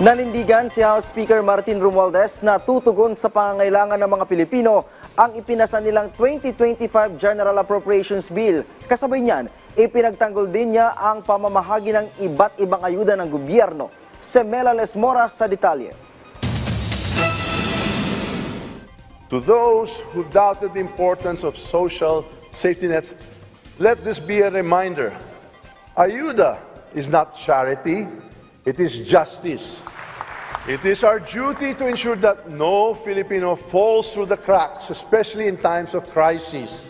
Nanindigan si House Speaker Martin Romualdez na tutugon sa pangangailangan ng mga Pilipino ang ipinasa nilang 2025 General Appropriations Bill. Kasabay niyan, ipinagtanggol din niya ang pamamahagi ng iba't ibang ayuda ng gobyerno. Si Mela Lesmora sa detalye. To those who doubted the importance of social safety nets, let this be a reminder. Ayuda is not charity, it is justice. It is our duty to ensure that no Filipino falls through the cracks, especially in times of crisis.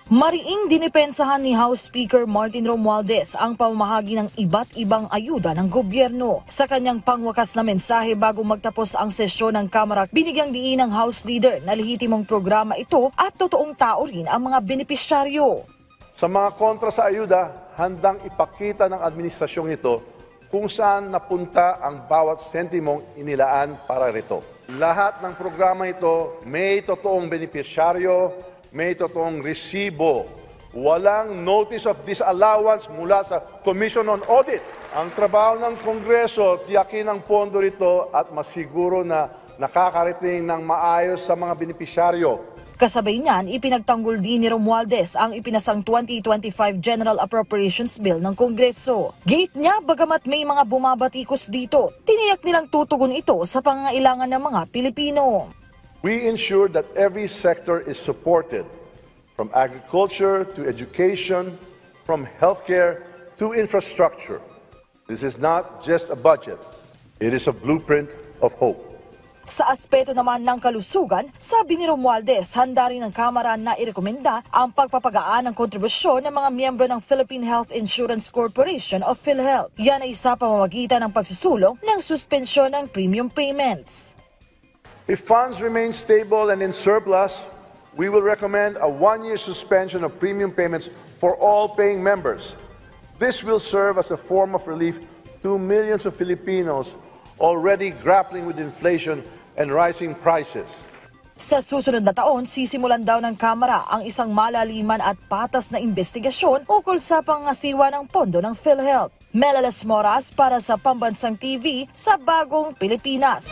Mariing dinipensahan ni House Speaker Martin Romualdez ang pamamahagi ng iba't ibang ayuda ng gobyerno. Sa kanyang pangwakas na mensahe bago magtapos ang sesyon ng Kamara, binigyang diin ng House Leader na lehitimong programa ito at totoong tao rin ang mga benepisyaryo. Sa mga kontra sa ayuda, handang ipakita ng administrasyong ito kung saan napunta ang bawat sentimong inilaan para rito. Lahat ng programa ito may totoong benepisyaryo, may totoong resibo. Walang notice of disallowance mula sa Commission on Audit. Ang trabaho ng Kongreso, tiyakin ang pondo rito at masiguro na nakakarating ng maayos sa mga benepisyaryo. Kasabay niyan, ipinagtanggol din ni Romualdez ang ipinasang 2025 General Appropriations Bill ng Kongreso. Gate niya, bagamat may mga bumabatikos dito, tiniyak nilang tutugon ito sa pangangailangan ng mga Pilipino. We ensure that every sector is supported, from agriculture to education, from healthcare to infrastructure. This is not just a budget, it is a blueprint of hope. Sa aspeto naman ng kalusugan, sabi ni Romualdez, handa rin ng Kamara na irekomenda ang pagpapagaan ng kontribusyon ng mga miyembro ng Philippine Health Insurance Corporation o PhilHealth. Yan ay sa pamamagitan ng pagsusulong ng suspensyon ng premium payments. If funds remain stable and in surplus, we will recommend a one-year suspension of premium payments for all paying members. This will serve as a form of relief to millions of Filipinos already grappling with inflation and rising prices. Sa susunod na taon, sisimulan daw ng Kamara ang isang malaliman at patas na investigasyon ukol sa pangasiwa ng pondo ng PhilHealth. Mela Lesmora para sa Pambansang TV sa Bagong Pilipinas.